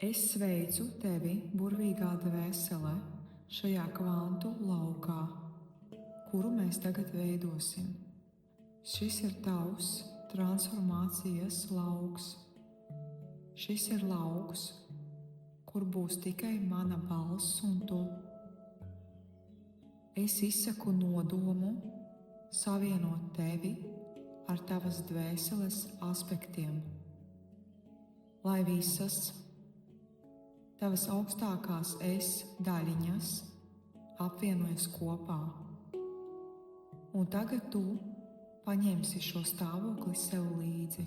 Es sveicu tevi, burvīgā dvēsele, šajā kvantu laukā, kuru mēs tagad veidosim. Šis ir tavs transformācijas lauks. Šis ir lauks, kur būs tikai mana balss un tu. Es izsaku nodomu savienot tevi ar tavas dvēseles aspektiem, lai visas tavas augstākās es daļiņas apvienojas kopā. Un tagad tu paņemsi šo stāvokli sev līdzi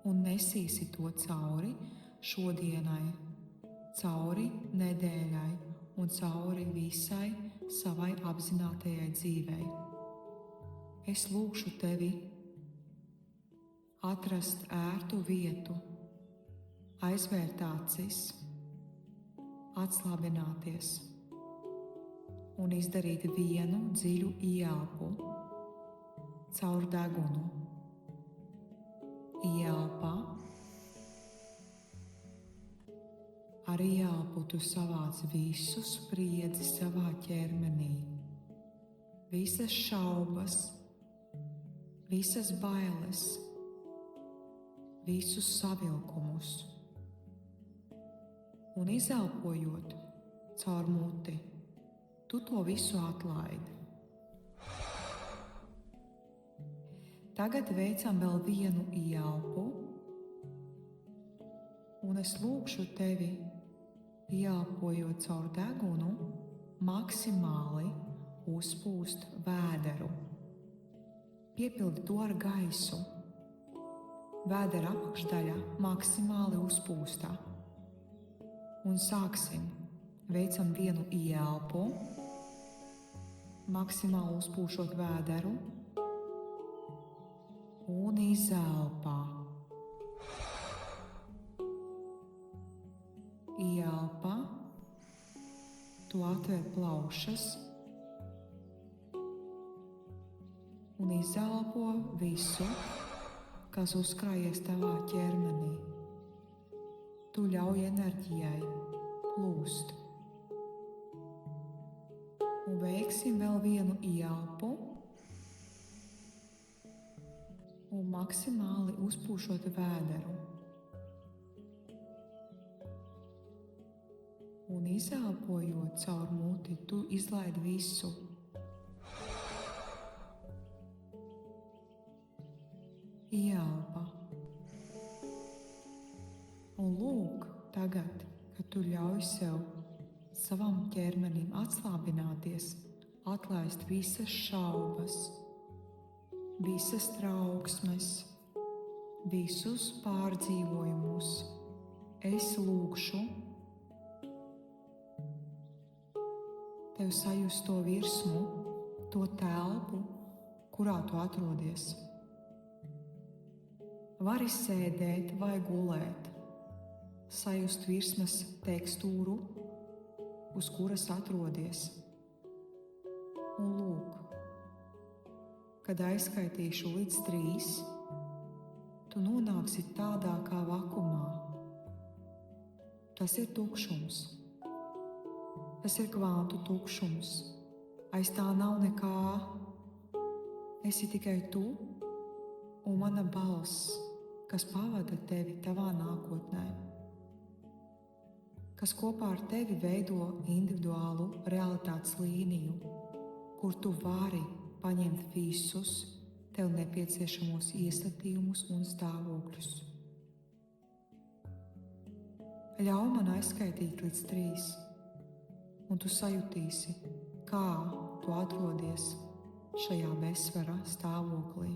un nesīsi to cauri šodienai, cauri nedēļai un cauri visai savai apzinātajai dzīvei. Es lūgšu tevi atrast ērtu vietu, aizvērt acis, atslābināties un izdarīt vienu dziļu ieelpu caur degunu. Ieelpa. Ar ieelpu tu savāc visu spriedzi savā ķermenī, visas šaubas, visas bailes, visus savilkumus. Un izelpojot caur muti, tu to visu atlaidi. Tagad veicam vēl vienu ieelpu, un es lūgšu tevi, ieelpojot caur degunu, maksimāli uzpūst vēderu. Piepildi to ar gaisu. Vēdera apakšdaļa maksimāli uzpūstā. Un sāksim. Veicam vienu ieelpu, maksimāli uzpūšot vēderu, un izelpā. Ieelpa, tu atver plaušas un izelpo visu, kas uzkrājies tavā ķermenī. Tu ļauj enerģijai plūst. Un veiksim vēl vienu ieelpu un maksimāli uzpūšot vēderu. Un izelpojot caur muti, tu izlaidi visu. Ieelpa. Un lūk, tagad, kad tu ļauj sev, savam ķermenim atslābināties, atlaist visas šaubas, visas trauksmes, visus pārdzīvojumus, es lūgšu tev sajust to virsmu, to telpu, kurā tu atrodies. Vari sēdēt vai gulēt, sajust virsmas tekstūru, uz kuras atrodies. Un lūk, kad aizskaitīšu līdz 3, tu nonāksi tādā kā vakumā. Tas ir tukšums. Tas ir kvantu tukšums. Aiz tā nav nekā. Esi tikai tu un mana balss, kas pavada tevi tavā nākotnē, kas kopā ar tevi veido individuālu realitātes līniju, kur tu vari paņemt visus tev nepieciešamos ieslatījumus un stāvokļus. Ļauj man aizskaitīt līdz 3. Un tu sajutīsi, kā tu atrodies šajā bezsvara stāvoklī.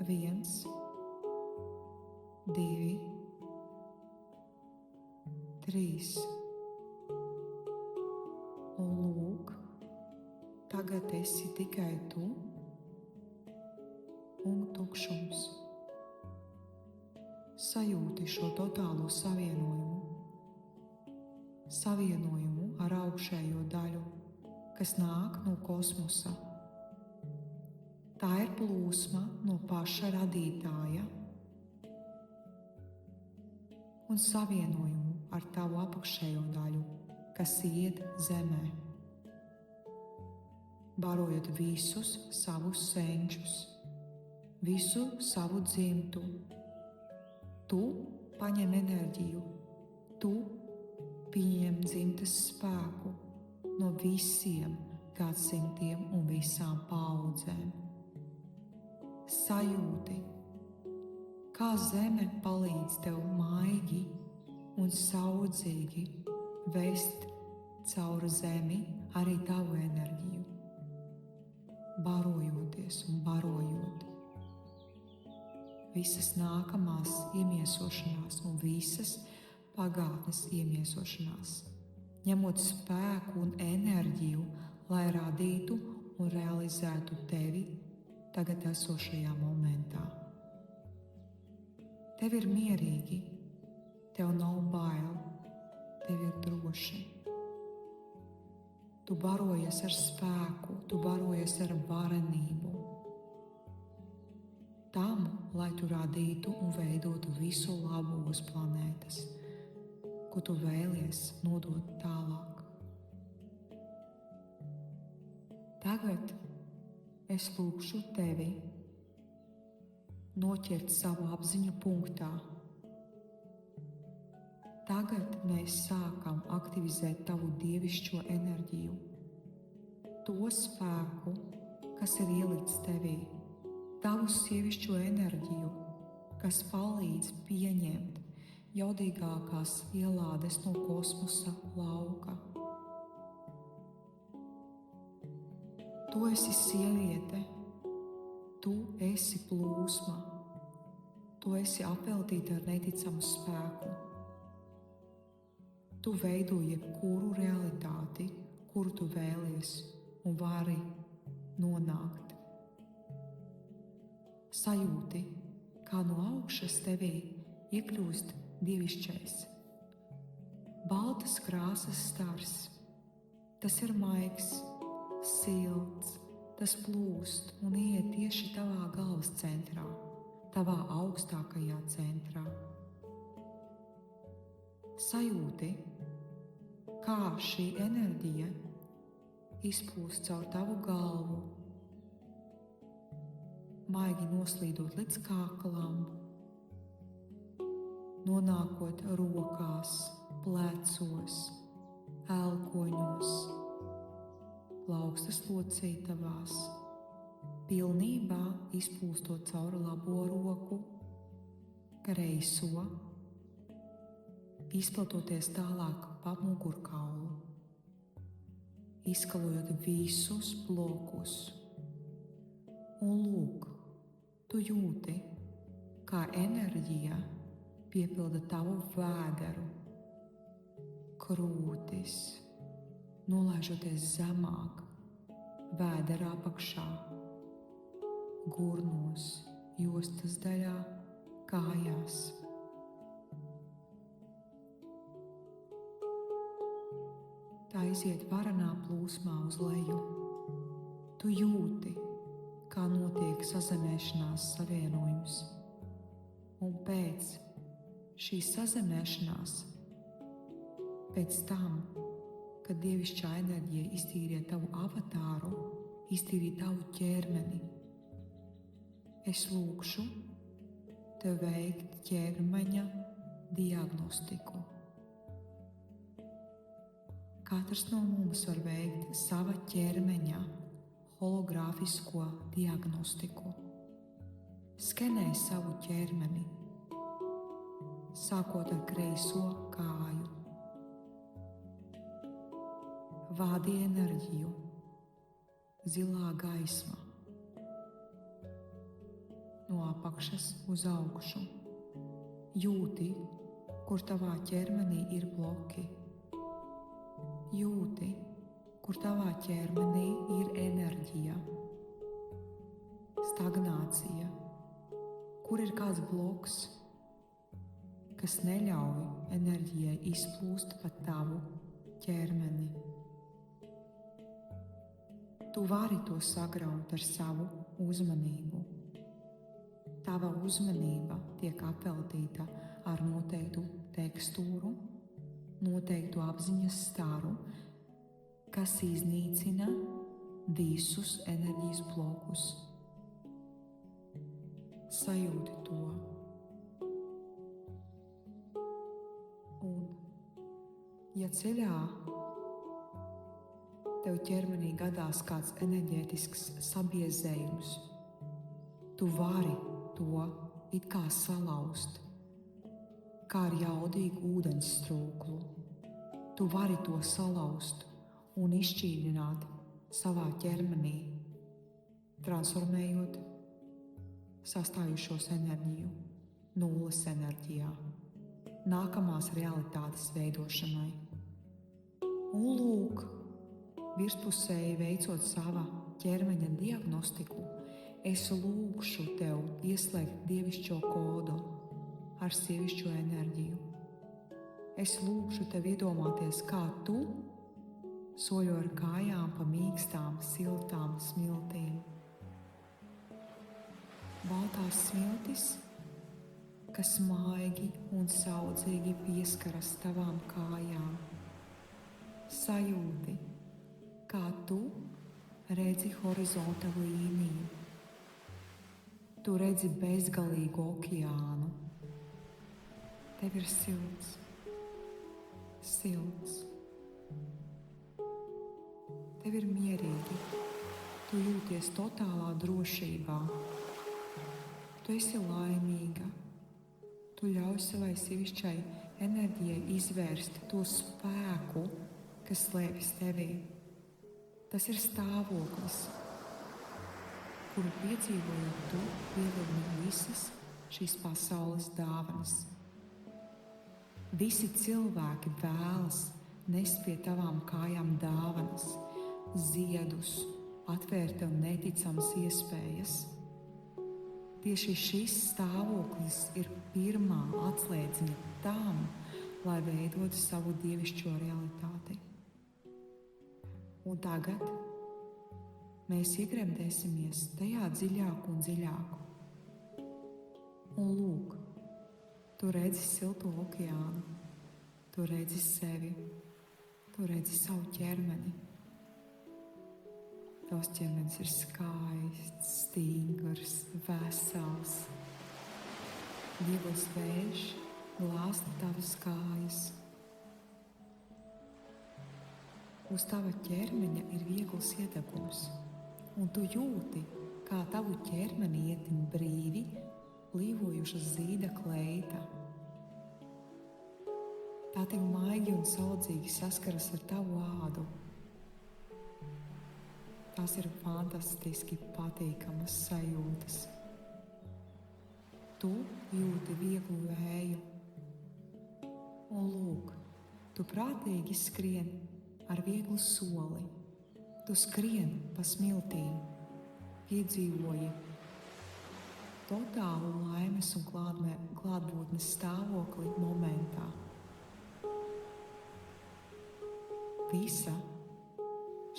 1, 2, 3. Un lūk, tagad esi tikai tu un tukšums. Sajūti šo totālo savienojumu. Savienojumu ar augšējo daļu, kas nāk no kosmosa. Tā ir plūsma no paša radītāja, un savienojumu ar tavu apakšējo daļu, kas iet zemē, barojot visus savus senčus, visu savu dzimtu. Tu paņem enerģiju, tu pieņem dzimtes spēku no visiem gadsimtiem un visām paaudzēm. Sajūti, kā zeme palīdz tev maigi un saudzīgi vest caur zemi arī tavu enerģiju, barojoties un barojot. Visas nākamās iemiesošanās un visas pagātnes iemiesošanās, ņemot spēku un enerģiju, lai radītu un realizētu tevi tagad esošajā momentā. Tev ir mierīgi, tev nav bail, tev ir droši. Tu barojies ar spēku, tu barojies ar varenību. Tam, lai tu radītu un veidotu visu labo uz planētas, ko tu vēlies nodot tālāk. Tagad es lūgšu tevi noķert savu apziņu punktā. Tagad mēs sākam aktivizēt tavu dievišķo enerģiju, to spēku, kas ir ielikts tevī, tavu sievišķo enerģiju, kas palīdz pieņemt jaudīgākās ielādes no kosmosa lauka. Tu esi sieviete, tu esi plūsma, tu esi apveltīta ar neticamu spēku. Tu veido jebkuru realitāti, kuru tu vēlies un vari nonākt. Sajūti, kā no augšas tevī iekļūst dievišķais. Baltas krāsas stars, tas ir maigs, silts, tas plūst un iet tieši tavā galvas centrā, tavā augstākajā centrā. Sajūti, kā šī enerģija izplūst caur tavu galvu, maigi noslīdot līdz kāklam, nonākot rokās, plecos, elkoņos, plaukstas locītavās, pilnībā izplūstot caur labo roku, kreiso, izplatoties tālāk pa mugurkaulu, izkalojot visus blokus. Un lūk, tu jūti, kā enerģija piepilda tavu vēderu, krūtis, nolaižoties zemāk, vēdera apakšā, gurnos, jostas daļā, kājās. Tā iziet varanā plūsmā uz leju. Tu jūti, kā notiek sazemēšanās savienojums. Un pēc šīs sazemēšanās, pēc tam, kad dievišķā enerģija iztīrīja tavu avatāru, iztīrīja tavu ķermeni, es lūgšu tev veikt ķermeņa diagnostiku. Katrs no mums var veikt sava ķermeņa hologrāfisko diagnostiku. Skenē savu ķermeni, sākot ar kreiso kāju. Vādi enerģiju, zilā gaisma, no apakšas uz augšu. Jūti, kur tavā ķermenī ir bloki. Jūti, kur tavā ķermenī ir enerģija, stagnācija, kur ir kāds bloks, kas neļauj enerģijai izplūst pa tavu ķermeni. Tu vari to sagraut ar savu uzmanību. Tava uzmanība tiek apveltīta ar noteiktu tekstūru, noteiktu apziņas staru, kas iznīcina visus enerģijas blokus. Sajūti to. Un, ja ceļā tev ķermenī gadās kāds enerģētisks sabiezējums, tu vari to it kā salauzt, kā ar jaudīgu ūdens strūklu. Tu vari to salauzt un izšķīdināt savā ķermenī, transformējot sastājušos enerģiju nulles enerģijā, nākamās realitātes veidošanai. Un lūk, virspusēji veicot sava ķermeņa diagnostiku, es lūgšu tev ieslēgt dievišķo kodu ar sievišķo enerģiju. Es lūgšu tev iedomāties, kā tu soļo ar kājām pa mīkstām, siltām smiltīm. Baltās smiltis, kas maigi un saudzīgi pieskaras tavām kājām. Sajūti, kā tu redzi horizonta līniju. Tu redzi bezgalīgu okeānu. Tev ir silts. Tev ir mierīgi. Tu jūties totālā drošībā. Tu esi laimīga. Tu ļauj savai sievišķai enerģijai izvērst to spēku, kas slēpjas tevī. Tas ir stāvoklis, kuru piedzīvojot tu pievilni visas šīs pasaules dāvanas. Visi cilvēki vēlas nest pie tavām kājām dāvanas, ziedus, atvērt tev neticamas iespējas. Tieši šis stāvoklis ir pirmā atslēdziņa tam, lai veidotu savu dievišķo realitāti. Un tagad mēs iegremdēsimies tajā dziļāk un dziļāk. Un lūk, tu redzi silto okeānu, tu redzi sevi, tu redzi savu ķermeni. Tavs ķermenis ir skaists, stingrs, vesels. Dievs vējš glāsta tavas kājas. Uz tava ķermeņa ir viegls iedegums, un tu jūti, kā tavu ķermeni ietin brīvi līvojuša zīda kleita. Tā tik maigi un saudzīgi saskaras ar tavu ādu. Tās ir fantastiski patīkamas sajūtas. Tu jūti vieglu vēju. Un lūk, tu prātīgi skrien ar vieglu soli. Tu skrien pa smiltīm, piedzīvoji totālu laimes un klātbūtnes stāvokli momentā. Visa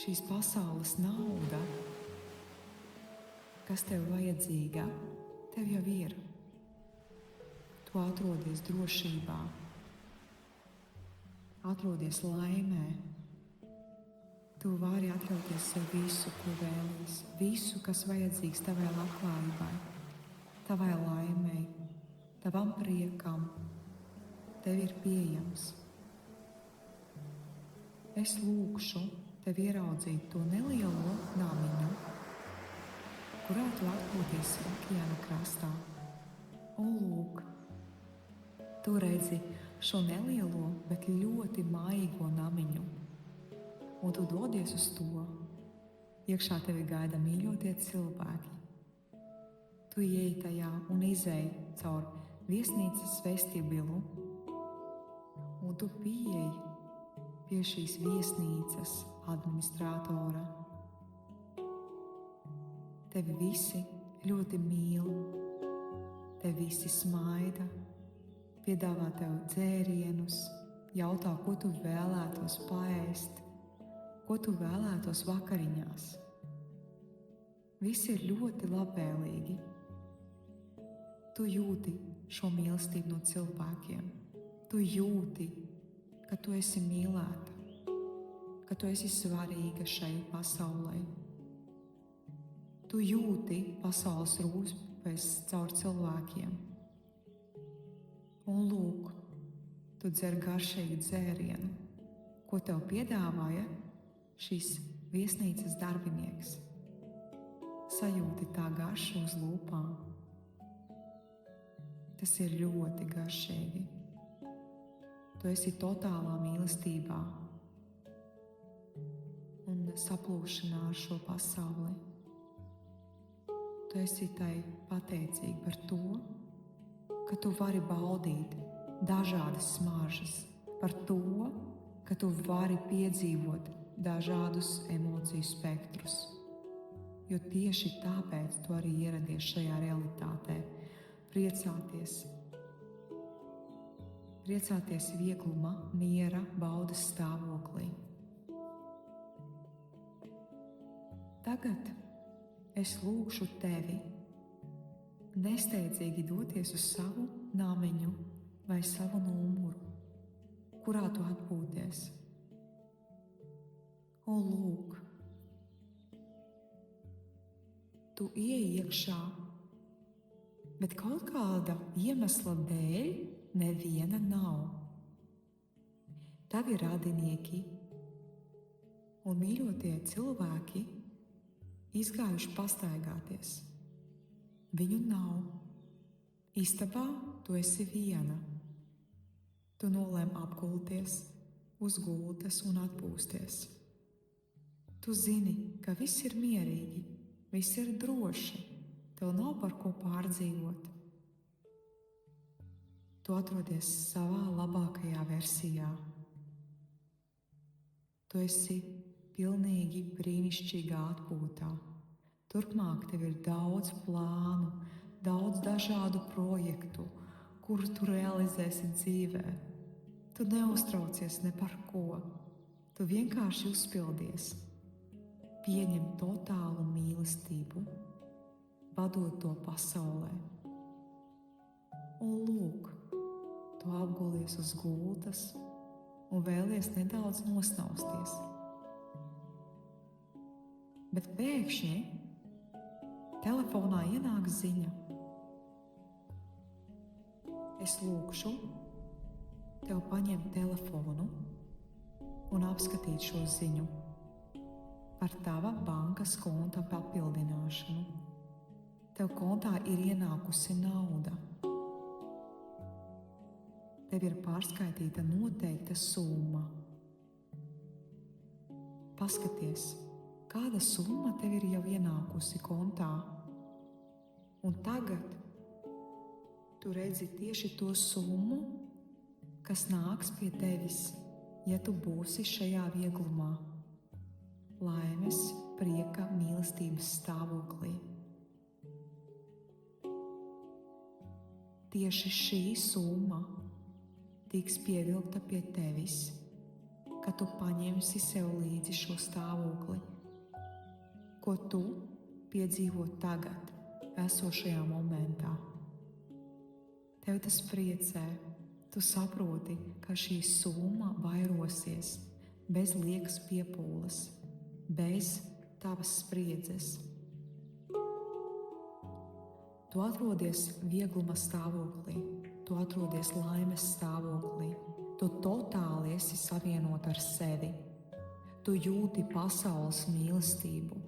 šīs pasaules nauda, kas tev vajadzīga, tev jau ir. Tu atrodies drošībā, atrodies laimē. Tu vari atļauties sev visu, ko vēlies, visu, kas vajadzīgs tavai labklājībai, tavai laimei, tavam priekam, tev ir pieejams. Es lūgšu tev ieraudzīt to nelielo namiņu, kurā tu atpūties okeāna krastā. Un lūk, tu redzi šo nelielo, bet ļoti maigo namiņu, un tu dodies uz to. Iekšā tevi gaida mīļotie cilvēki. Tu ieej tajā un izej caur viesnīcas vestibilu, un tu pieeji pie šīs viesnīcas administratora. Tevi visi ļoti mīl, tevi visi smaida, piedāvā tev dzērienus, jautā, ko tu vēlētos paēst, ko tu vēlētos vakariņās. Visi ir ļoti labvēlīgi. Tu jūti šo mīlestību no cilvēkiem. Tu jūti, ka tu esi mīlēta, ka tu esi svarīga šai pasaulē. Tu jūti pasaules rūpes caur cilvēkiem. Un lūk, tu dzer garšīgu dzērienu, ko tev piedāvāja šis viesnīcas darbinieks. Sajūti tā garšu uz lūpām. Tas ir ļoti garšīgi. Tu esi totālā mīlestībā un saplūšanā ar šo pasauli. Tu esi tai pateicīga par to, ka tu vari baudīt dažādas smaržas, par to, ka tu vari piedzīvot dažādus emociju spektrus. Jo tieši tāpēc tu arī ieradies šajā realitātē, priecāties viegluma, miera, baudas stāvoklī. Tagad es lūgšu tevi nesteidzīgi doties uz savu namiņu vai savu numuru, kurā tu atpūties. Un lūk, tu ieej iekšā, bet kaut kāda iemesla dēļ neviena nav. Tavi radinieki un mīļotie cilvēki izgājuši pastaigāties. Viņu nav. Istabā tu esi viena. Tu nolēmi apgulties uz gultas un atpūsties. Tu zini, ka viss ir mierīgi, viss ir droši, tev nav par ko pārdzīvot. Tu atrodies savā labākajā versijā. Tu esi pilnīgi brīnišķīgā atpūtā. Turpmāk tev ir daudz plānu, daudz dažādu projektu, kurus tu realizēsi dzīvē. Tu neuztraucies ne par ko. Tu vienkārši uzpildies. Pieņem totālu mīlestību, vadot to pasaulē. Un lūk, tu apgulies uz gultas un vēlies nedaudz nosnausties. Bet pēkšņi telefonā ienāk ziņa. Es lūgšu tev paņemt telefonu un apskatīt šo ziņu par tava bankas konta papildināšanu. Tev kontā ir ienākusi nauda. Tev ir pārskaitīta noteikta summa. Paskaties, kāda summa tev ir jau ienākusi kontā. Un tagad tu redzi tieši to summu, kas nāks pie tevis, ja tu būsi šajā vieglumā, laimes, prieka, mīlestības stāvoklī. Tieši šī summa tiks pievilkta pie tevis, kad tu paņemsi sev līdzi šo stāvokli, ko tu piedzīvo tagad, esošajā momentā. Tev tas priecē, tu saproti, ka šī summa vairosies bez liekas piepūles, bez tavas spriedzes. Tu atrodies viegluma stāvoklī, tu atrodies laimes stāvoklī, tu totāli esi savienot ar sevi. Tu jūti pasaules mīlestību,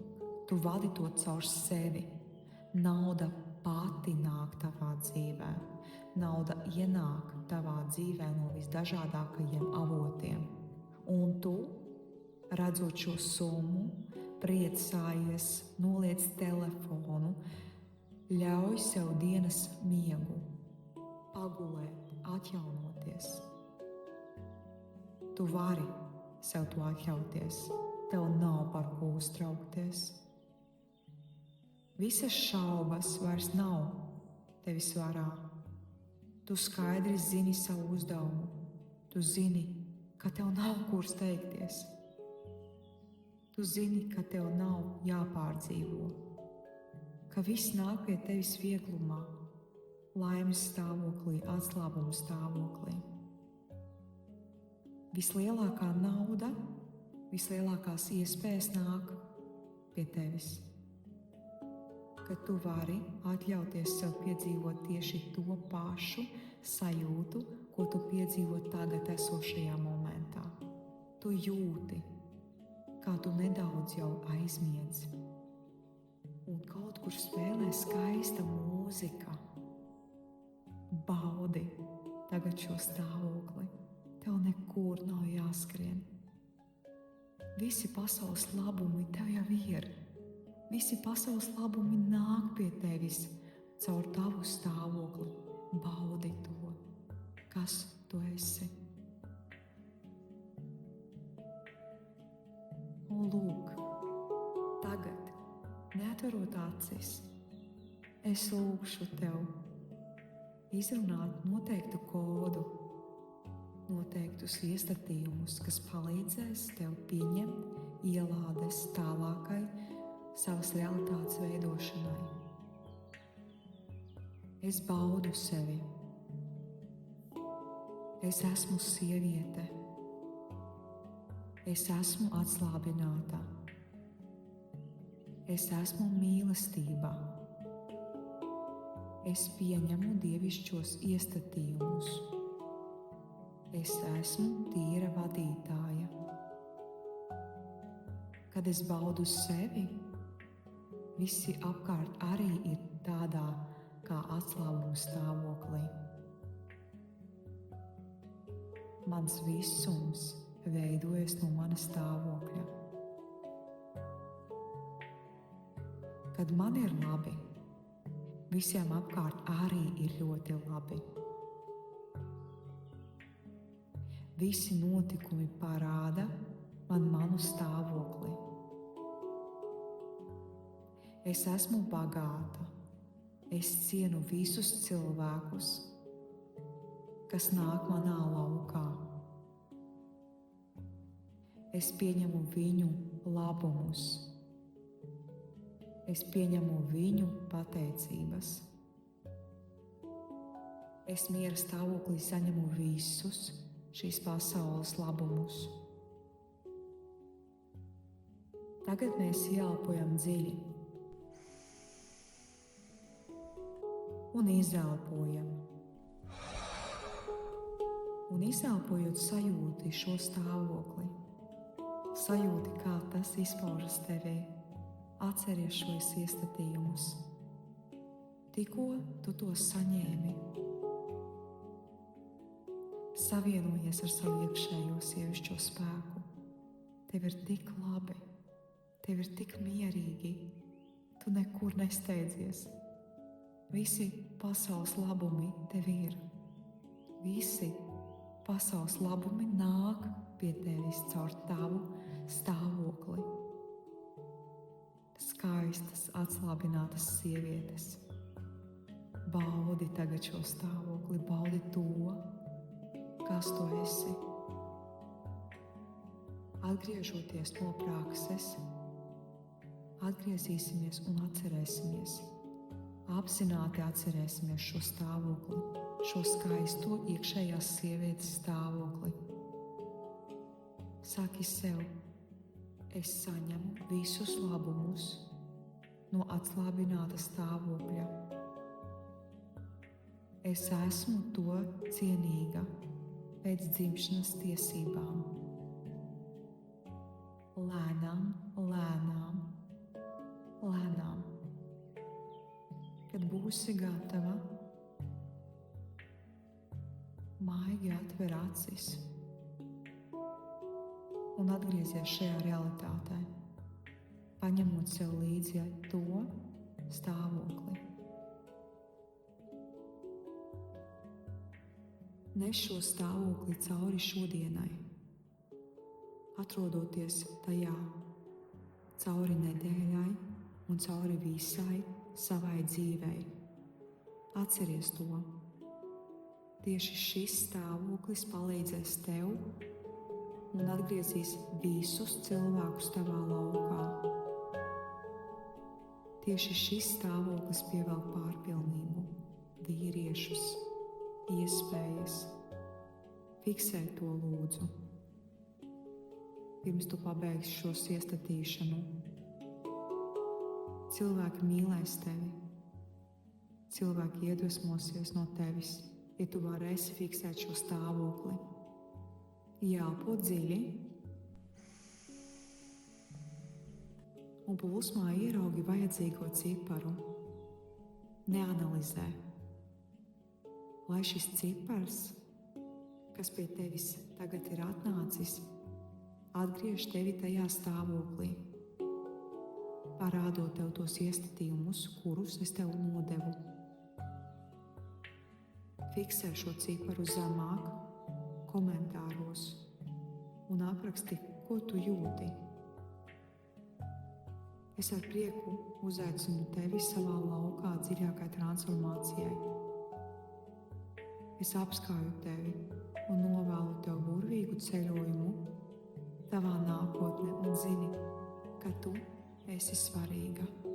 tu vadi to caur sevi. Nauda pati nāk tavā dzīvē. Nauda ienāk tavā dzīvē no visdažādākajiem avotiem. Un tu, redzot šo summu, priecājies, noliec telefonu, ļauj sev dienas miegu, pagulēt, atjaunoties. Tu vari sev to atļauties, tev nav par ko uztraukties. Visas šaubas vairs nav tevis varā. Tu skaidri zini savu uzdevumu. Tu zini, ka tev nav kur steigties. Tu zini, ka tev nav jāpārdzīvo, ka viss nāk pie tevis vieglumā. laimes stāvoklī, atslābuma stāvoklī. Vislielākā nauda, vislielākās iespējas nāk pie tevis. Kad tu vari atļauties sev piedzīvot tieši to pašu sajūtu, ko tu piedzīvo tagad esošajā momentā. Tu jūti, kā tu nedaudz jau aizmiedzi. Un kaut kur spēlē skaista mūzika. Baudi tagad šo stāvokli. Tev nekur nav jāskrien. Visi pasaules labumi tev jau ir. Visi pasaules labumi nāk pie tevis caur tavu stāvokli. Baudi to, kas tu esi. Un lūk, tagad, neatverot acis, es lūgšu tev izrunāt noteiktu kodu, noteiktus iestatījumus, kas palīdzēs tev pieņemt ielādes tālākai savas realitātes veidošanai. Es baudu sevi. Es esmu sieviete. Es esmu atslābināta. Es esmu mīlestībā. Es pieņemu dievišķos iestatījumus. Es esmu tīra vadītāja. Kad es baudu sevi, visi apkārt arī ir tādā kā atslābuma stāvoklī. Mans visums veidojas no mana stāvokļa. Kad man ir labi, visiem apkārt arī ir ļoti labi. Visi notikumi parāda man manu stāvokli. Es esmu bagāta. Es cienu visus cilvēkus, kas nāk manā laukā. Es pieņemu viņu labumus. Es pieņemu viņu pateicības. Es miera stāvoklī saņemu visus šīs pasaules labumus. Tagad mēs ieelpojam dziļi un izelpojam. Un izelpojot sajūti šo stāvokli, sajūti, kā tas izpaužas tevī, atceries šos iestatījumus. Tikko tu to saņēmi, savienojies ar savu iekšējo sievišķo spēku. Tev ir tik labi, tev ir tik mierīgi, tu nekur nesteidzies. Visi pasaules labumi tev ir. Visi pasaules labumi nāk pie tevis caur tavu stāvokli. Skaistas, atslābinātas sievietes. Baudi tagad šo stāvokli, baudi to, kas tu esi. Atgriežoties no prakses, atgriezīsimies un atcerēsimies. Apzināti atcerēsimies šo stāvokli, šo skaisto iekšējās sievietes stāvokli. Saki sev, es saņemu visus labumus no atslābināta stāvokļa. Es esmu to cienīga pēc dzimšanas tiesībām. Lēnām, lēnām, lēnām. Kad būsi gatava, maigi atver acis un atgriezies šajā realitātē, paņemot sev līdzi to stāvokli. Nes šo stāvokli cauri šodienai, atrodoties tajā cauri nedēļai un cauri visai savai dzīvei. Atceries to. Tieši šis stāvoklis palīdzēs tev un atgriezīs visus cilvēkus tavā laukā. Tieši šis stāvoklis pievelk pārpilnību, vīriešus, iespējas. Fiksē to, lūdzu. Pirms tu pabeigsi šo iestatīšanu, cilvēki mīlēs tevi. Cilvēki iedvesmosies no tevis, ja tu varēsi fiksēt šo stāvokli. Ielpo dziļi un plūsmā ieraugi vajadzīgo ciparu. Neanalizē. Lai šis cipars, kas pie tevis tagad ir atnācis, atgriež tevi tajā stāvoklī, parādot tev tos iestatījumus, kurus es tev nodevu. Fiksē šo ciparu zemāk, komentāros un apraksti, ko tu jūti. Es ar prieku uzaicinu tevi savā laukā dziļākai transformācijai. Es apskauju tevi un novēlu tev burvīgu ceļojumu tavā nākotnē un zini, ka tu esi svarīga.